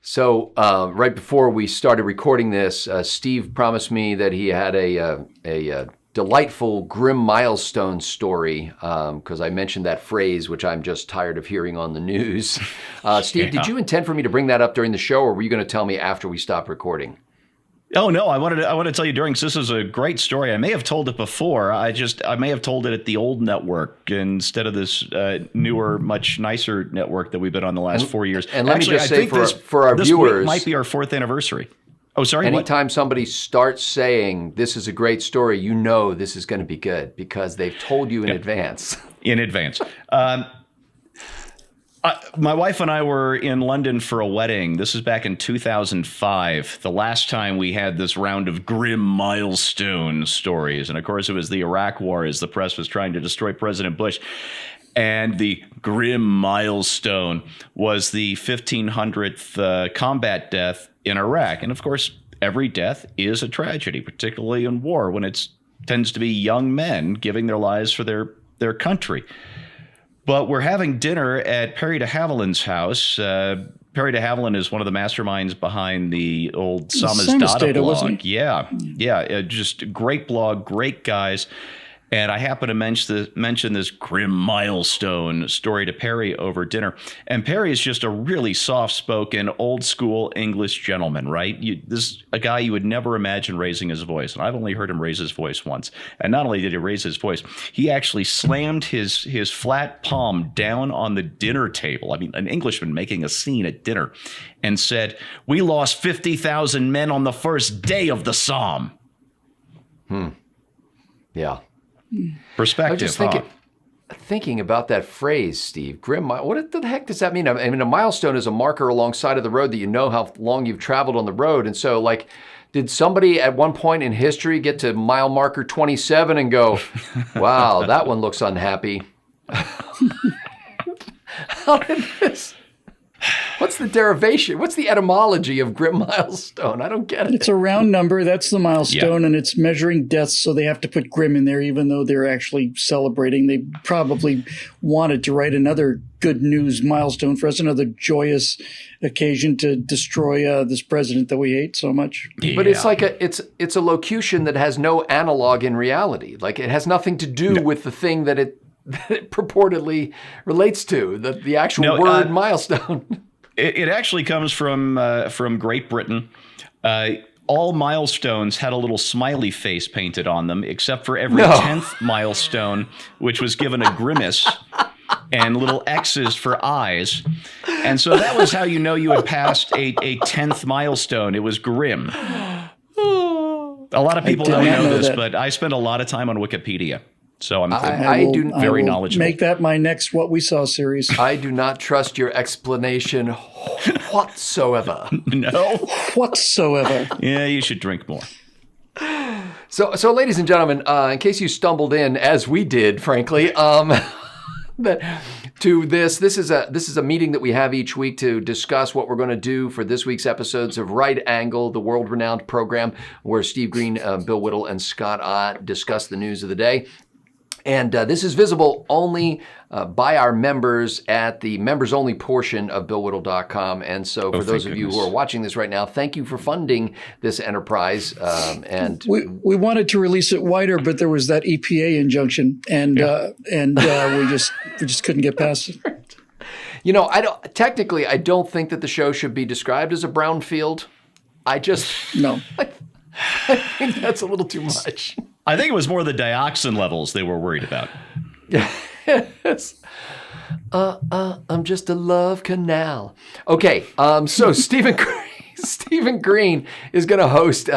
So right before we started recording this, Steve promised me that he had a delightful grim milestone story because I mentioned that phrase, which I'm just tired of hearing on the news. Steve, did you intend for me to bring that up during the show, or were you going to tell me after we stopped recording? Oh, no, I wanted to tell you during, this is a great story. I may have told it before. I may have told it at the old network instead of this newer, much nicer network that we've been on the last 4 years. And let me just say for our viewers, this might be our 4th anniversary. Oh, sorry. Anytime somebody starts saying this is a great story, you know this is going to be good because they've told you in advance. In advance. My wife and I were in London for a wedding. This is back in 2005, the last time we had this round of grim milestone stories. And of course, it was the Iraq War as the press was trying to destroy President Bush. And the grim milestone was the 1,500th combat death in Iraq. And of course, every death is a tragedy, particularly in war, when it tends to be young men giving their lives for their country. But we're having dinner at Perry de Haviland's house. Perry de Haviland is one of the masterminds behind the old Samizdat blog. Yeah, just a great blog, great guys. And I happen to mention this grim milestone story to Perry over dinner. And Perry is just a really soft-spoken, old-school English gentleman, right? This is a guy you would never imagine raising his voice. And I've only heard him raise his voice once. And not only did he raise his voice, he actually slammed his flat palm down on the dinner table. I mean, an Englishman making a scene at dinner, and said, "We lost 50,000 men on the first day of the Somme." Yeah. Perspective. I was just thinking about that phrase, Steve. Grim. What the heck does that mean? I mean, a milestone is a marker alongside of the road that you know how long you've traveled on the road. And so, like, did somebody at one point in history get to mile marker 27 and go, "Wow, that one looks unhappy"? How did this? What's the derivation? What's the etymology of grim milestone? I don't get it. It's a round number. That's the milestone, and it's measuring deaths, so they have to put grim in there, even though they're actually celebrating. They probably wanted to write another good news milestone for us, another joyous occasion to destroy this president that we hate so much. Yeah. But it's like it's a locution that has no analog in reality. Like, it has nothing to do with the thing that it purportedly relates to, the actual word milestone. It actually comes from Great Britain. All milestones had a little smiley face painted on them, except for every 10th milestone, which was given a grimace and little X's for eyes. And so that was how you know you had passed a 10th milestone. It was grim. A lot of people don't know this, but I spend a lot of time on Wikipedia. So I'm very knowledgeable. Make that my next What We Saw series. I do not trust your explanation whatsoever. No? Whatsoever. Yeah, you should drink more. So ladies and gentlemen, in case you stumbled in, as we did, frankly, this is a meeting that we have each week to discuss what we're going to do for this week's episodes of Right Angle, the world-renowned program where Steve Green, Bill Whittle, and Scott Ott discuss the news of the day. And this is visible only by our members at the members-only portion of BillWhittle.com. And so for those of you who are watching this right now, thank you for funding this enterprise. And we wanted to release it wider, but there was that EPA injunction, and we just couldn't get past it. You know, I don't think that the show should be described as a brownfield. I think that's a little too much. I think it was more the dioxin levels they were worried about. Yes. I'm just a love canal. Okay, so Stephen Green is going to host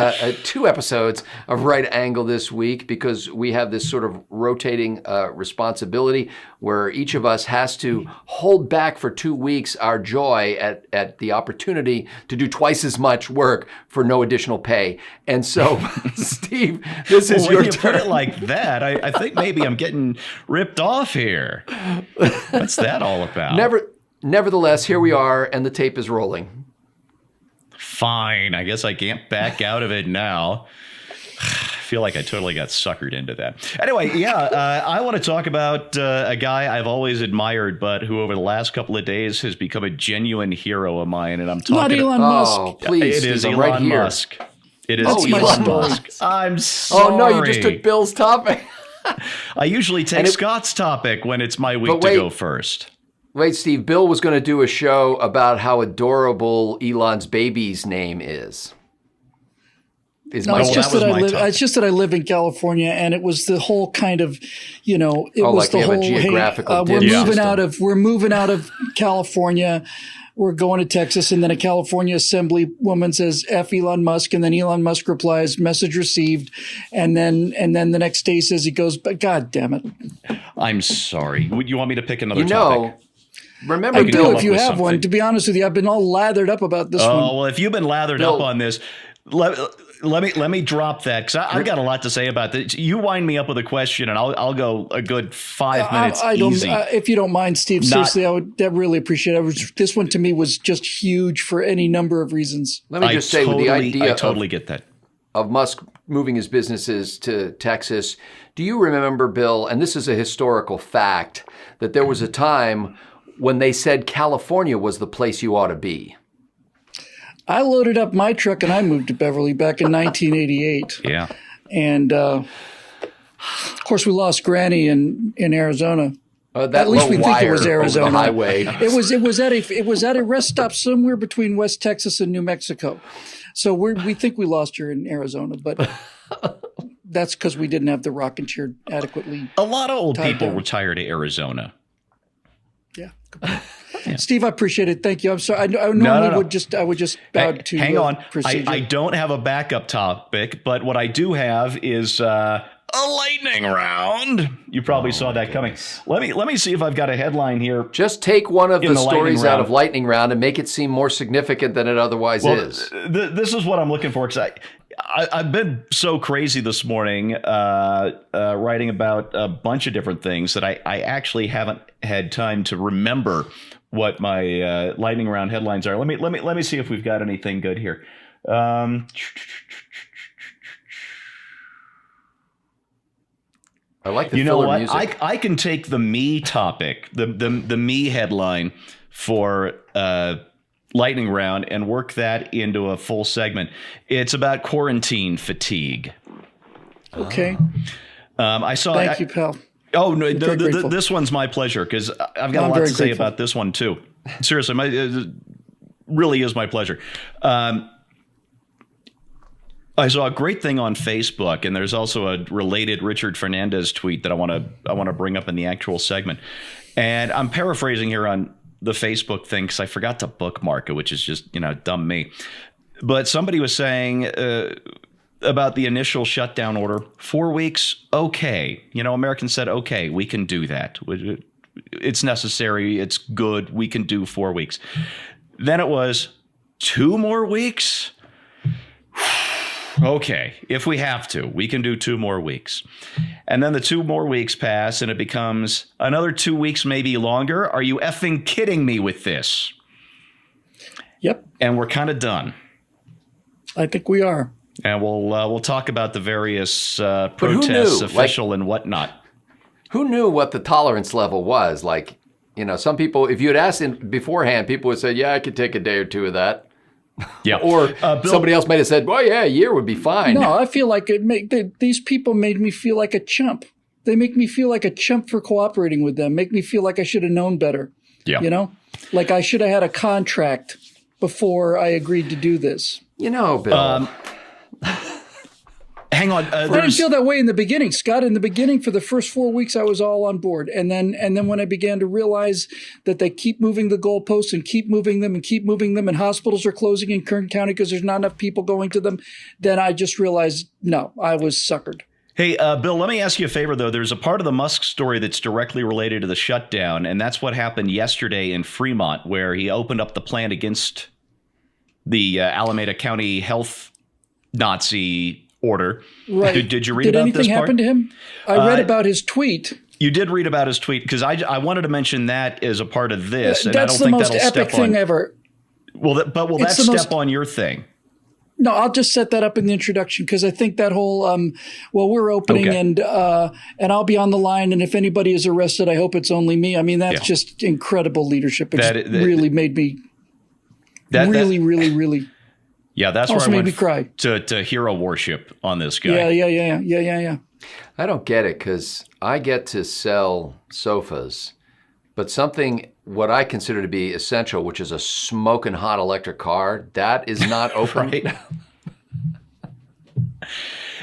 2 episodes of Right Angle this week because we have this sort of rotating responsibility where each of us has to hold back for 2 weeks our joy at the opportunity to do twice as much work for no additional pay. And so, Steve, this is your turn. When you put it like that, I think maybe I'm getting ripped off here. What's that all about? Nevertheless, here we are, and the tape is rolling. Fine, I guess I can't back out of it now. feel like I totally got suckered into that. Anyway, yeah, I want to talk about a guy I've always admired, but who over the last couple of days has become a genuine hero of mine. And I'm talking not Elon Musk. Oh, please. It is Steve, I'm Elon right here. Musk. It is That's my Elon story. Musk. I'm sorry. Oh, no, you just took Bill's topic. I usually take Scott's topic when it's my week But to wait. go first. Wait, Steve, Bill was going to do a show about how adorable Elon's baby's name is. No, it's Oh, just that was that I my live. topic. It's just that I live in California, and it was the whole kind of, it was like the we have a whole. geographical We're ditch moving out of California. We're going to Texas, and then a California Assemblywoman says "F Elon Musk," and then Elon Musk replies, "Message received," and then the next day says he goes, "But God damn it!" I'm sorry. Would you want me to pick another You topic? know, remember, I can do come Bill, if you with have one. something. To be honest with you, I've been all lathered up about this one. Oh, well, if you've been lathered Bill. up on this, let me drop that because I've got a lot to say about this. You wind me up with a question, and I'll go a good 5 minutes I don't. easy. If you don't mind, Steve, seriously, I would really appreciate it. This one to me was just huge for any number of reasons. let me just say, with the idea I totally get that. of Musk moving his businesses to Texas, do you remember, Bill, and this is a historical fact, that there was a time when they said California was the place you ought to be? I loaded up my truck and I moved to Beverly back in 1988. Yeah. And of course, we lost Granny in Arizona. That At least we little think it was wire over Arizona. the highway. It was at a rest stop somewhere between West Texas and New Mexico. So we think we lost her in Arizona, but that's because we didn't have the rocking chair adequately. A lot of old Tied people down. retire to Arizona. Yeah. Steve, I appreciate it. Thank you. I'm sorry. I normally no. would just bow to Hang on. procedure. I don't have a backup topic, but what I do have is a lightning round. You probably saw that coming. Let me see if I've got a headline here. Just take one of In the the lightning stories out round. of Lightning Round and make it seem more significant than it otherwise is. This is what I'm looking for because I've been so crazy this morning writing about a bunch of different things that I actually haven't had time to remember what my lightning round headlines are. Let me see if we've got anything good here. I like the You know filler what? music. I can take the me topic, the me headline for lightning round and work that into a full segment. It's about quarantine fatigue. okay. I saw. Thank you, pal. Oh no! Very grateful. This one's my pleasure because I've got a I'm lot very to say grateful. about this one too. Seriously, it really is my pleasure. I saw a great thing on Facebook, and there's also a related Richard Fernandez tweet that I want to bring up in the actual segment. And I'm paraphrasing here on the Facebook thing because I forgot to bookmark it, which is just dumb me. But somebody was saying about the initial shutdown order, 4 weeks, okay. Americans said, okay, we can do that. It's necessary. It's good. We can do 4 weeks. Then it was 2 more weeks. Okay, if we have to, we can do 2 more weeks. And then the 2 more weeks pass and it becomes another 2 weeks, maybe longer. Are you effing kidding me with this? Yep. And we're kind of done. I think we are. And we'll talk about the various who protests, knew? official and whatnot. Who knew what the tolerance level was? Some people, if you had asked beforehand, people would say, yeah, I could take a day or 2 of that. Yeah. Or Bill, somebody else might have said, well, yeah, a year would be fine. No, I feel like these people made me feel like a chump. They make me feel like a chump for cooperating with them. Make me feel like I should have known better. Yeah. Like I should have had a contract before I agreed to do this. Bill. Hang on. I didn't feel that way in the beginning, Scott. In the beginning, for the first 4 weeks, I was all on board, and then when I began to realize that they keep moving the goalposts and keep moving them, and hospitals are closing in Kern County because there's not enough people going to them, then I just realized, no, I was suckered. Hey, Bill, let me ask you a favor, though. There's a part of the Musk story that's directly related to the shutdown, and that's what happened yesterday in Fremont, where he opened up the plant against the Alameda County health Nazi order. Right. Did you read about this part? Did anything happen to him? I read about his tweet. You did read about his tweet because I wanted to mention that as a part of this, and That's I don't the think most that'll epic step on. thing ever. Will that It's the step most- on your thing? No, I'll just set that up in the introduction because I think that whole we're opening and I'll be on the line, and if anybody is arrested, I hope it's only me. I mean, that's just incredible leadership. It really made me really. Yeah, that's also where I made me cry. To hero worship on this guy. Yeah. I don't get it because I get to sell sofas, but what I consider to be essential, which is a smoking hot electric car, that is not open. Right.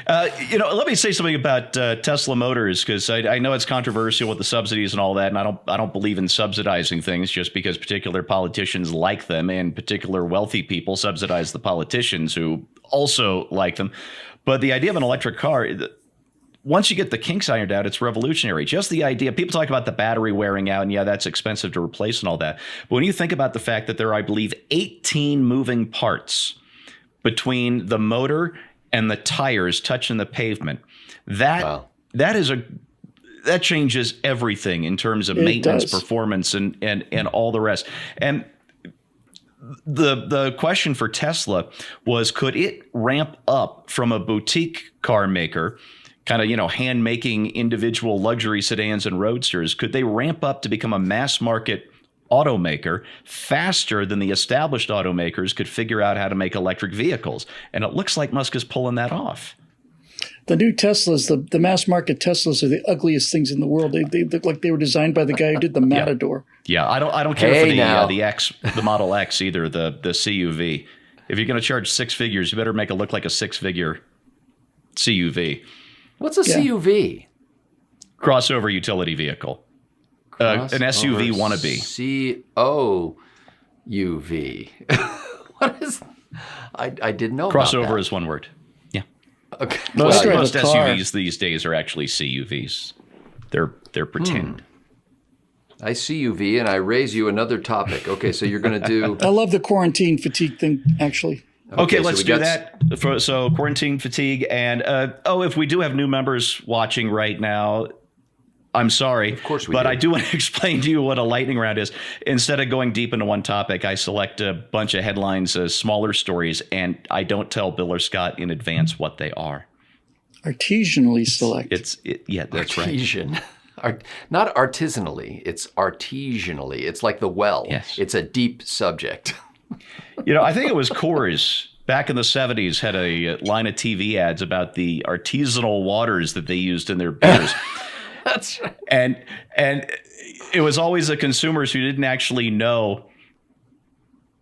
Let me say something about Tesla Motors, because I know it's controversial with the subsidies and all that, and I don't believe in subsidizing things just because particular politicians like them and particular wealthy people subsidize the politicians who also like them. But the idea of an electric car, once you get the kinks ironed out, it's revolutionary. Just the idea, people talk about the battery wearing out, and that's expensive to replace and all that. But when you think about the fact that there are, I believe, 18 moving parts between the motor and the tires touching the pavement, that changes everything in terms of maintenance, performance, and all the rest. And the question for Tesla was, could it ramp up from a boutique car maker, kind of, hand making individual luxury sedans and roadsters? Could they ramp up to become a mass market automaker faster than the established automakers could figure out how to make electric vehicles? And it looks like Musk is pulling that off. The new Teslas, the mass market Teslas, are the ugliest things in the world. They look like they were designed by the guy who did the Matador. Yeah, I don't care for the Model X either, the CUV. If you're going to charge six figures, you better make it look like a six-figure CUV. What's a CUV? Crossover utility vehicle. An SUV wannabe. COUV. What is? I didn't know. Crossover about that. is one word. Yeah. Okay. Most SUVs these days are actually CUVs. They're pretend. I CUV and I raise you another topic. Okay, so you're going to do. I love the quarantine fatigue thing, actually. Okay, let's do that. So quarantine fatigue, and if we do have new members watching right now, I'm sorry. Of course we do. But do. I do want to explain to you what a lightning round is. Instead of going deep into one topic, I select a bunch of headlines, smaller stories, and I don't tell Bill or Scott in advance what they are. Artisanally select. That's Artesian. right. Not artisanally. It's artisanally. It's like the well. Yes. It's a deep subject. I think it was Coors back in the 70s had a line of TV ads about the artisanal waters that they used in their beers. That's right. And it was always the consumers who didn't actually know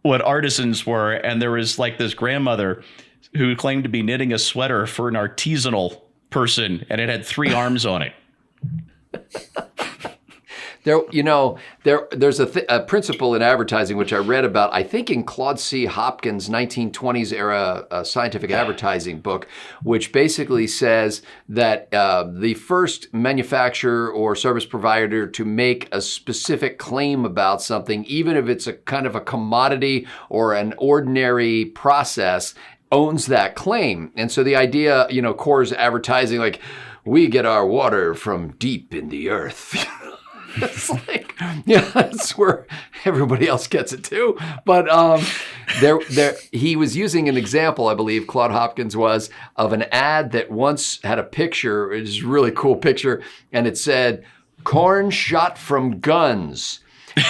what artisans were. And there was like this grandmother who claimed to be knitting a sweater for an artisanal person, and it had 3 arms on it. There's a principle in advertising which I read about, I think in Claude C. Hopkins' 1920s era scientific advertising book, which basically says that the first manufacturer or service provider to make a specific claim about something, even if it's a kind of a commodity or an ordinary process, owns that claim. And so the idea, Coors advertising like, we get our water from deep in the earth. It's like, that's where everybody else gets it too. But he was using an example, I believe, Claude Hopkins was, of an ad that once had a picture. It was a really cool picture, and it said, "Corn shot from guns,"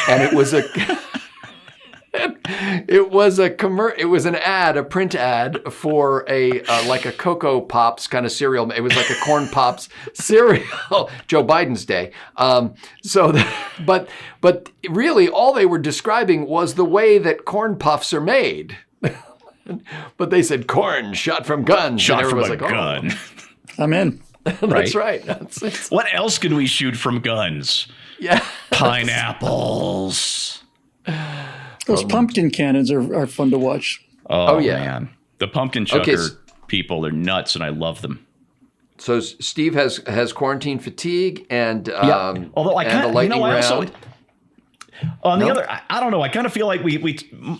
and it was an ad, a print ad for like a Cocoa Pops kind of cereal. It was like a Corn Pops cereal, Joe Biden's day. But really all they were describing was the way that Corn Puffs are made. But they said corn shot from guns. Shot and from a gun. I'm in. That's right. What else can we shoot from guns? Yeah. Pineapples. Those pumpkin cannons are fun to watch. Oh yeah. Man. The pumpkin chucker people are nuts, and I love them. So Steve has quarantine fatigue and although I kind of lightning round. The other, I don't know. I kind of feel like we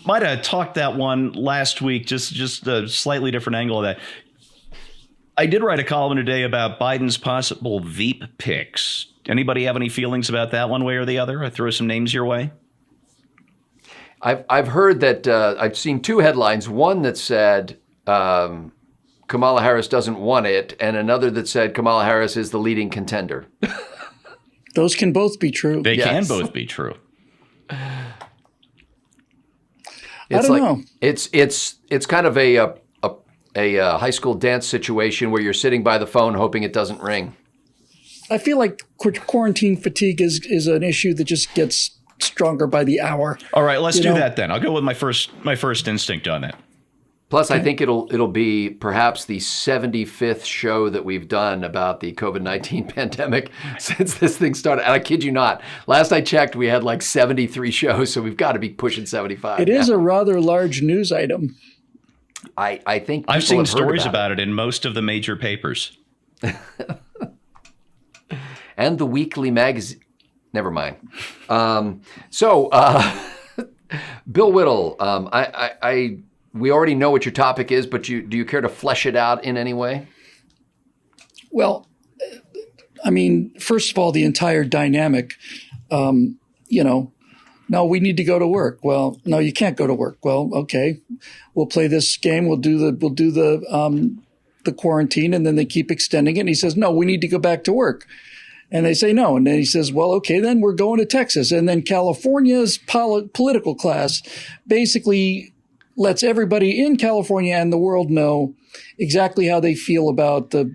might have talked that one last week, just a slightly different angle of that. I did write a column today about Biden's possible Veep picks. Anybody have any feelings about that one way or the other? I throw some names your way. I've heard that I've seen 2 headlines. One that said Kamala Harris doesn't want it, and another that said Kamala Harris is the leading contender. Those can both be true. They can both be true. I don't know. It's kind of a high school dance situation where you're sitting by the phone hoping it doesn't ring. I feel like quarantine fatigue is an issue that just gets stronger by the hour. All right, let's do that then. I'll go with my first instinct on that. Plus, I think it'll be perhaps the 75th show that we've done about the COVID-19 pandemic since this thing started. And I kid you not, last I checked, we had like 73 shows, so we've got to be pushing 75. It is a rather large news item. I think I've seen stories about it in most of the major papers. And the weekly magazine. Never mind. Bill Whittle, we already know what your topic is, but do you care to flesh it out in any way? Well, I mean, first of all, the entire dynamic, no, we need to go to work. Well, no, you can't go to work. Well, okay, we'll play this game. We'll do the quarantine, and then they keep extending it. And he says, no, we need to go back to work. And they say no. And then he says, well, okay, then we're going to Texas. And then California's political class basically lets everybody in California and the world know exactly how they feel about the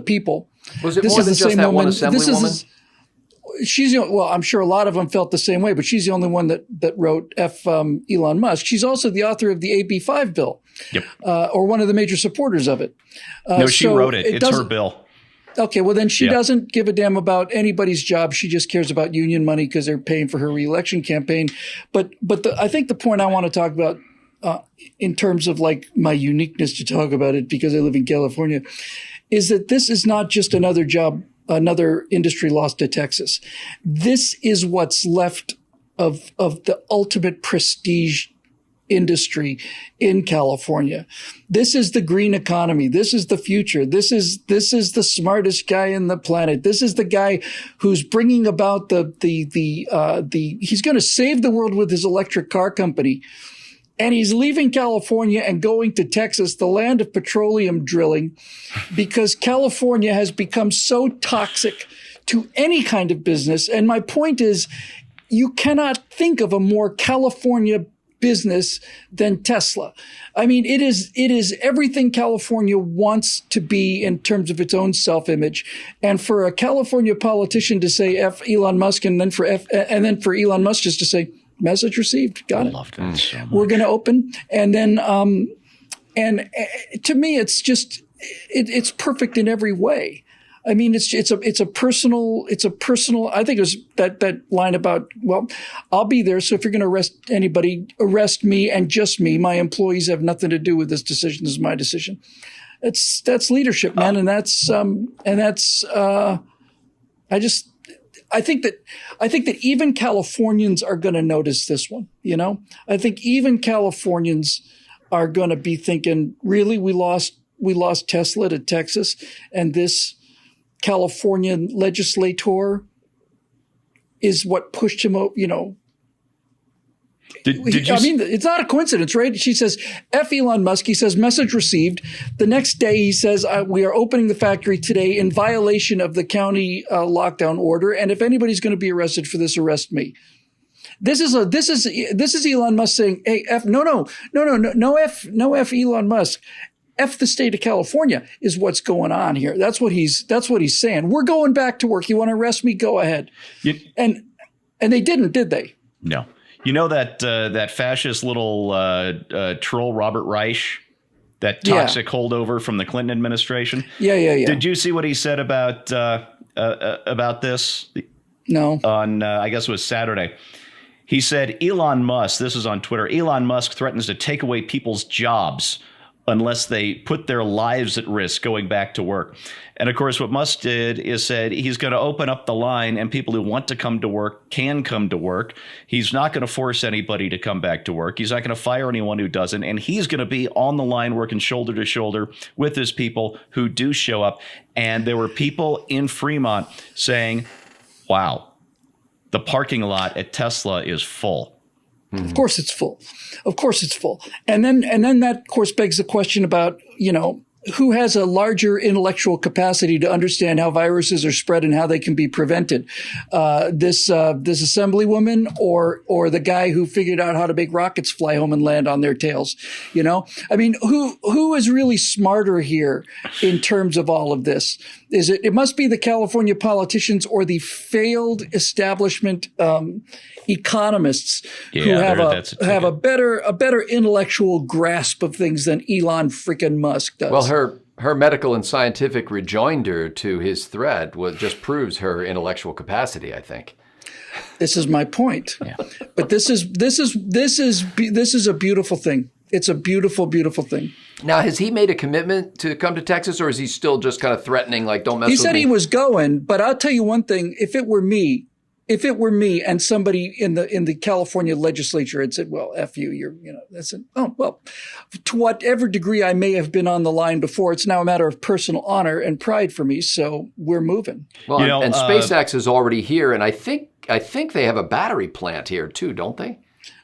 people. Was it more than just that one assemblywoman? I'm sure a lot of them felt the same way, but she's the only one that wrote Elon Musk. She's also the author of the AB5 bill, or one of the major supporters of it. No, she wrote it. It's her bill. Okay, well then she doesn't give a damn about anybody's job. She just cares about union money because they're paying for her reelection campaign. But I think the point I want to talk about in terms of like my uniqueness to talk about it because I live in California is that this is not just another job, another industry lost to Texas. This is what's left of the ultimate prestige industry in California. This is the green economy. This is the future. This is the smartest guy in the planet. This is the guy who's bringing about he's going to save the world with his electric car company. And he's leaving California and going to Texas, the land of petroleum drilling, because California has become so toxic to any kind of business. And my point is, you cannot think of a more California business than Tesla. I mean, it is everything California wants to be in terms of its own self-image. And for a California politician to say F Elon Musk and then for Elon Musk just to say, message received, got it. I loved that so much. We're going to open. And then, and to me, it's just, it's perfect in every way. I mean, it's a personal, I think it was that line about, well, I'll be there. So if you're going to arrest anybody, arrest me and just me. My employees have nothing to do with this decision. This is my decision. That's leadership, man. And I think that even Californians are going to notice this one, I think even Californians are going to be thinking, really, we lost Tesla to Texas, and this Californian legislator is what pushed him out, I mean, it's not a coincidence, right? She says, F Elon Musk. He says, message received. The next day he says, we are opening the factory today in violation of the county lockdown order. And if anybody's going to be arrested for this, arrest me. This is Elon Musk saying, hey, no F Elon Musk. F the state of California is what's going on here. That's what he's saying. We're going back to work. You want to arrest me? Go ahead. And they didn't, did they? No. You know that fascist little troll Robert Reich, that toxic holdover from the Clinton administration? Yeah. Did you see what he said about this? No. On I guess it was Saturday. He said Elon Musk. This is on Twitter. Elon Musk threatens to take away people's jobs unless they put their lives at risk going back to work. And of course, what Musk did is said he's going to open up the line and people who want to come to work can come to work. He's not going to force anybody to come back to work. He's not going to fire anyone who doesn't. And he's going to be on the line working shoulder to shoulder with his people who do show up. And there were people in Fremont saying, wow, the parking lot at Tesla is full. Of course it's full. Of course it's full. And then that, of course, begs the question about, who has a larger intellectual capacity to understand how viruses are spread and how they can be prevented? This assemblywoman or the guy who figured out how to make rockets fly home and land on their tails? I mean, who is really smarter here in terms of all of this? It must be the California politicians or the failed establishment economists who have a better intellectual grasp of things than Elon freaking Musk does. Well, her medical and scientific rejoinder to his threat just proves her intellectual capacity, I think. This is my point. Yeah. But this is a beautiful thing. It's a beautiful, beautiful thing. Now, has he made a commitment to come to Texas, or is he still just kind of threatening, like, don't mess with me? He said he was going, but I'll tell you one thing. If it were me and somebody in the California legislature had said, well, F you, that's it. Oh, well, to whatever degree I may have been on the line before, it's now a matter of personal honor and pride for me. So we're moving. Well, and SpaceX is already here. And I think they have a battery plant here too, don't they?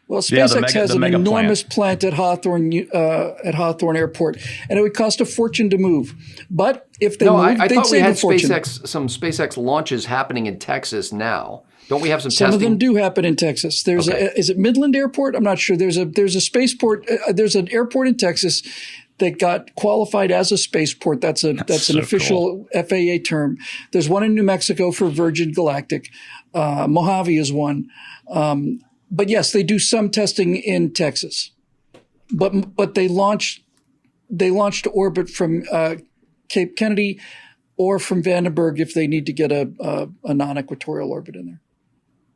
Well, SpaceX has an enormous plant at Hawthorne Airport, and it would cost a fortune to move. But if they moved, they'd save a fortune. Some SpaceX launches happening in Texas now. Don't we have some testing? Some of them do happen in Texas. There's is it Midland Airport? I'm not sure. There's a spaceport. There's an airport in Texas that got qualified as a spaceport. That's an official FAA term. There's one in New Mexico for Virgin Galactic. Mojave is one. But yes, they do some testing in Texas. But they launched to orbit from Cape Kennedy or from Vandenberg if they need to get a non-equatorial orbit in there.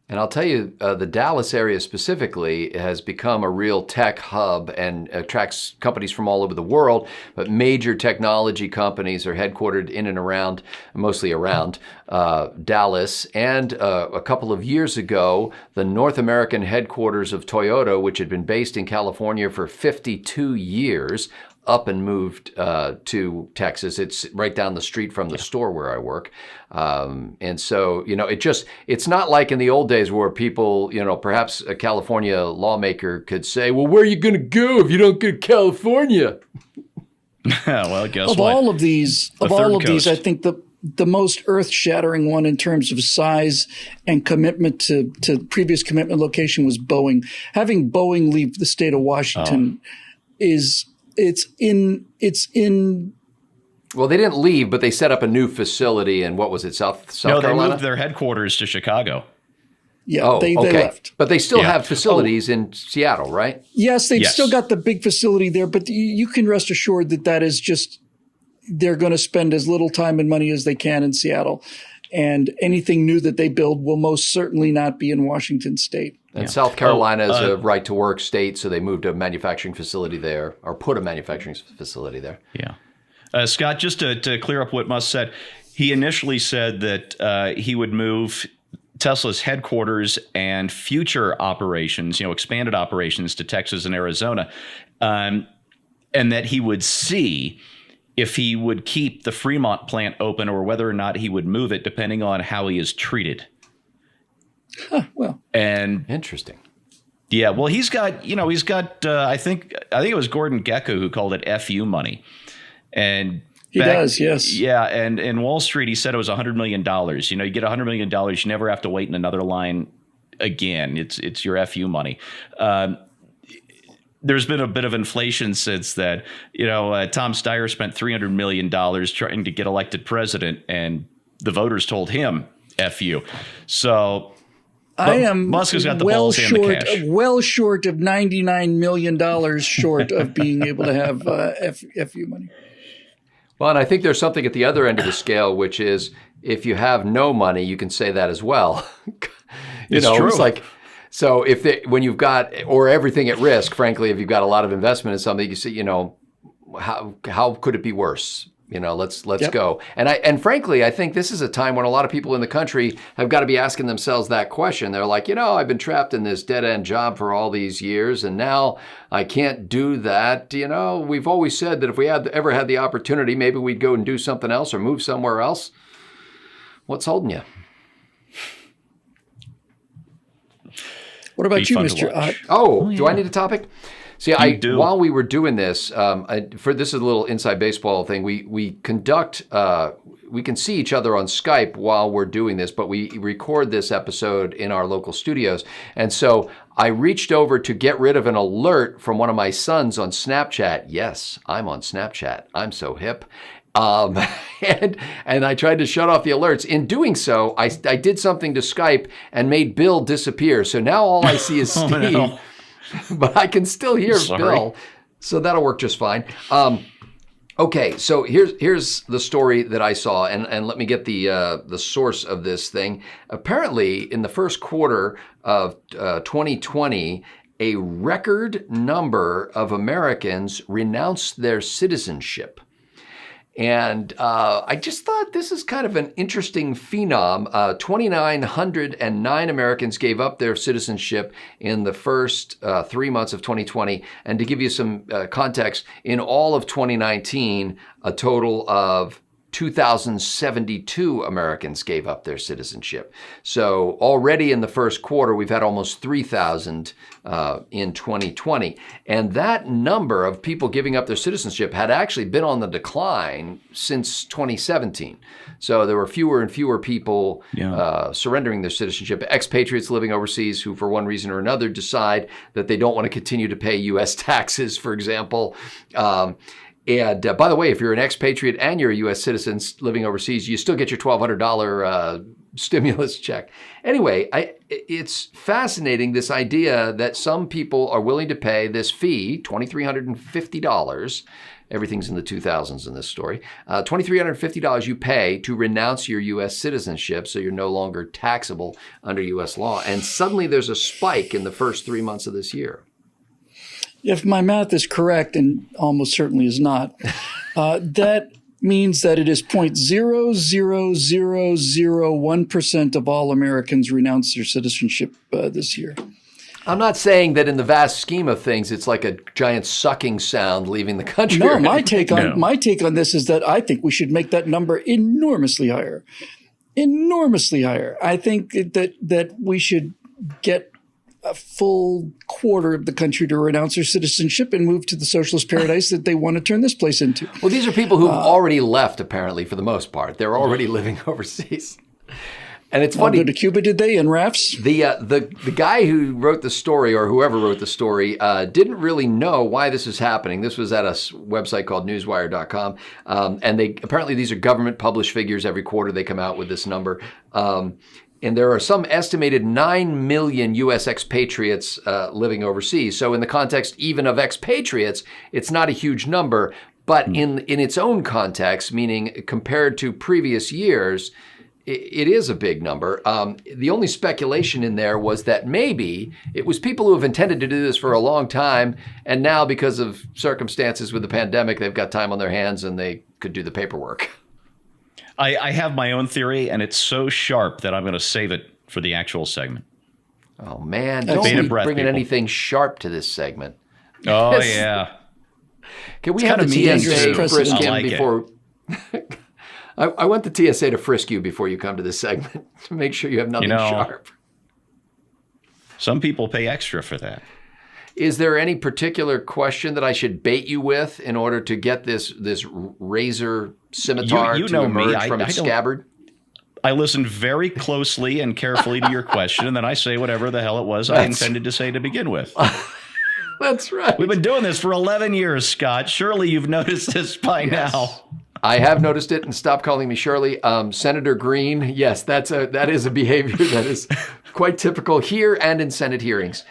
And I'll tell you, the Dallas area specifically has become a real tech hub and attracts companies from all over the world. But major technology companies are headquartered in and around, mostly around Dallas. And a couple of years ago, the North American headquarters of Toyota, which had been based in California for 52 years, up and moved to Texas. It's right down the street from the store where I work. And so, it's not like in the old days where people, perhaps a California lawmaker could say, well, where are you going to go if you don't go to California? Well, guess what? Of all of these, I think the most earth-shattering one in terms of size and commitment to previous commitment location was Boeing. Having Boeing leave the state of Washington It's in. Well, they didn't leave, but they set up a new facility in, what was it, South Carolina? No, they moved their headquarters to Chicago. Yeah, they left. But they still have facilities in Seattle, right? Yes, they've still got the big facility there, but you can rest assured that is just, they're going to spend as little time and money as they can in Seattle. And anything new that they build will most certainly not be in Washington State. And South Carolina is a right-to-work state, so they moved a manufacturing facility there, or put a manufacturing facility there. Yeah. Scott, just to clear up what Musk said, he initially said that he would move Tesla's headquarters and future operations, expanded operations to Texas and Arizona, and that he would see if he would keep the Fremont plant open or whether or not he would move it, depending on how he is treated. Well, and interesting. Yeah, well, he's got. I think it was Gordon Gekko who called it "FU money," and he does. Yes. Yeah, and in Wall Street, he said it was $100 million. You get $100 million, you never have to wait in another line again. It's your FU money. There's been a bit of inflation since that. Tom Steyer spent $300 million trying to get elected president, and the voters told him "FU." So. I am Musk has got the balls and the cash. Well short of $99 million short of being able to have FU money. Well, and I think there's something at the other end of the scale, which is if you have no money, you can say that as well. It's true. It's like, so when you've got, or everything at risk, frankly, if you've got a lot of investment in something, you say, how could it be worse? Let's go. And frankly, I think this is a time when a lot of people in the country have got to be asking themselves that question. They're like, I've been trapped in this dead-end job for all these years, and now I can't do that. We've always said that if we ever had the opportunity, maybe we'd go and do something else or move somewhere else. What's holding you? What about Be you, fun to Mr. watch. Ott? Oh, do I need a topic? See, do. while we were doing this, this is a little inside baseball thing. We conduct, we can see each other on Skype while we're doing this, but we record this episode in our local studios. And so I reached over to get rid of an alert from one of my sons on Snapchat. Yes, I'm on Snapchat. I'm so hip. And I tried to shut off the alerts. In doing so, I did something to Skype and made Bill disappear. So now all I see is Steve. Oh, no. But I can still hear Bill, so that'll work just fine. Okay, so here's the story that I saw, and let me get the source of this thing. Apparently, in the first quarter of 2020, a record number of Americans renounced their citizenship. And I just thought this is kind of an interesting phenom. 2,909 Americans gave up their citizenship in the first 3 months of 2020. And to give you some context, in all of 2019, a total of 2,072 Americans gave up their citizenship. So already in the first quarter, we've had almost 3,000 in 2020. And that number of people giving up their citizenship had actually been on the decline since 2017. So there were fewer and fewer people surrendering their citizenship. Expatriates living overseas who, for one reason or another, decide that they don't want to continue to pay U.S. taxes, for example. And by the way, if you're an expatriate and you're a U.S. citizen living overseas, you still get your $1,200 stimulus check. Anyway, it's fascinating, this idea that some people are willing to pay this fee, $2,350. Everything's in the 2000s in this story. $2,350 you pay to renounce your U.S. citizenship, so you're no longer taxable under U.S. law. And suddenly there's a spike in the first 3 months of this year. If my math is correct, and almost certainly is not, that means that it is 0.00001% of all Americans renounce their citizenship this year. I'm not saying that in the vast scheme of things, it's like a giant sucking sound leaving the country. No, my take on this is that I think we should make that number enormously higher. Enormously higher. I think that we should get a full quarter of the country to renounce their citizenship and move to the socialist paradise that they want to turn this place into. Well, these are people who've already left, apparently, for the most part. They're already living overseas. And it's funny. Go to Cuba, did they, in rafts? The guy who wrote the story, or whoever wrote the story, didn't really know why this is happening. This was at a website called newswire.com. And apparently these are government published figures. Every quarter they come out with this number. And there are some estimated 9 million U.S. expatriates living overseas. So in the context even of expatriates, it's not a huge number. But in its own context, meaning compared to previous years, it is a big number. The only speculation in there was that maybe it was people who have intended to do this for a long time. And now because of circumstances with the pandemic, they've got time on their hands and they could do the paperwork. I have my own theory, and it's so sharp that I'm going to save it for the actual segment. Oh, man. Don't be bringing anything sharp to this segment. Oh, yeah. Can we have the TSA frisk him before... I want the TSA to frisk you before you come to this segment to make sure you have nothing sharp. Some people pay extra for that. Is there any particular question that I should bait you with in order to get this razor scimitar to emerge from its scabbard? I listened very closely and carefully to your question, and then I say whatever the hell it was I intended to say to begin with. That's right. We've been doing this for 11 years, Scott. Surely you've noticed this by now. I have noticed it, and stop calling me Shirley. Senator Green, yes, that is a behavior that is quite typical here and in Senate hearings.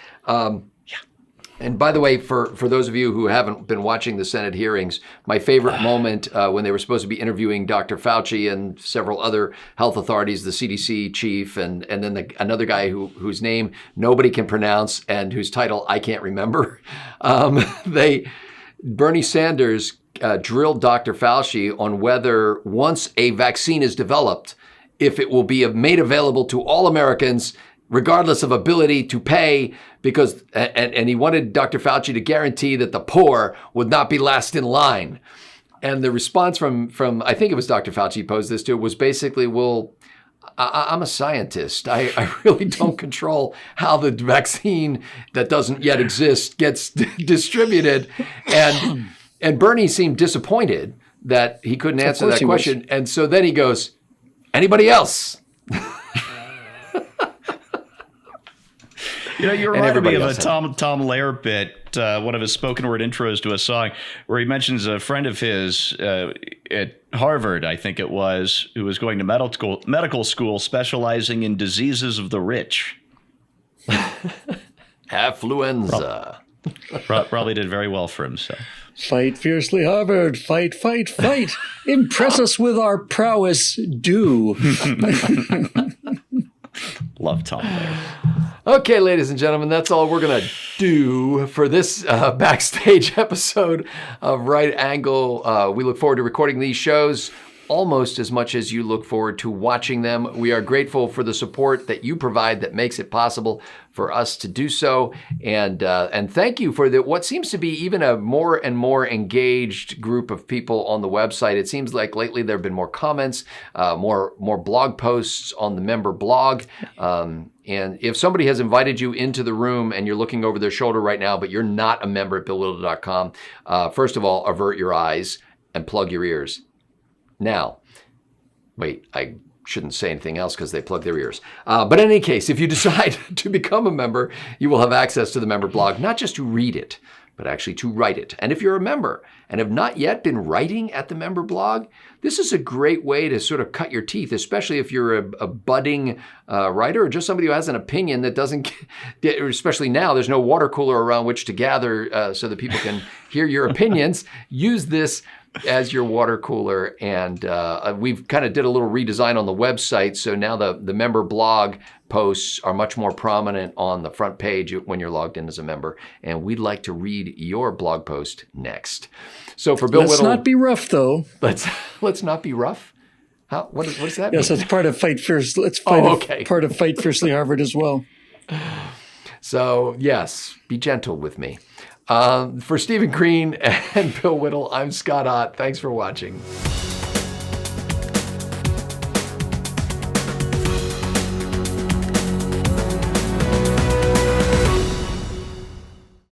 And by the way, for those of you who haven't been watching the Senate hearings, my favorite moment when they were supposed to be interviewing Dr. Fauci and several other health authorities, the CDC chief, and then another guy whose name nobody can pronounce and whose title I can't remember. Bernie Sanders drilled Dr. Fauci on whether once a vaccine is developed, if it will be made available to all Americans, regardless of ability to pay, because and he wanted Dr. Fauci to guarantee that the poor would not be last in line. And the response from I think it was Dr. Fauci posed this to, was basically, well, I'm a scientist. I really don't control how the vaccine that doesn't yet exist gets distributed. And Bernie seemed disappointed that he couldn't answer that question. And so then he goes, anybody else? You remind me of a Tom Lehrer bit, one of his spoken word intros to a song, where he mentions a friend of his at Harvard, I think it was, who was going to medical school specializing in diseases of the rich. Affluenza. Probably did very well for himself. Fight fiercely, Harvard. Fight, fight, fight. Impress us with our prowess. Do. Love Tom Lehrer. Okay, ladies and gentlemen, that's all we're going to do for this Backstage episode of Right Angle. We look forward to recording these shows almost as much as you look forward to watching them. We are grateful for the support that you provide that makes it possible for us to do so. And thank you for what seems to be even a more and more engaged group of people on the website. It seems like lately there have been more comments, more blog posts on the member blog. And if somebody has invited you into the room and you're looking over their shoulder right now, but you're not a member at BillWhittle.com, first of all, avert your eyes and plug your ears. Now, wait, I shouldn't say anything else because they plug their ears. But in any case, if you decide to become a member, you will have access to the member blog, not just to read it, but actually to write it. And if you're a member and have not yet been writing at the member blog, this is a great way to sort of cut your teeth, especially if you're a budding writer or just somebody who has an opinion that doesn't get, especially now, there's no water cooler around which to gather so that people can hear your opinions. Use this as your water cooler. And we've kind of did a little redesign on the website. So now the member blog posts are much more prominent on the front page when you're logged in as a member. And we'd like to read your blog post next. So for Bill Whittle. Let's not be rough, though. Let's not be rough? What does that mean? Yes, that's part of Fight Fierce. Part of Fight Fiercely Harvard as well. So yes, be gentle with me. For Stephen Green and Bill Whittle, I'm Scott Ott. Thanks for watching.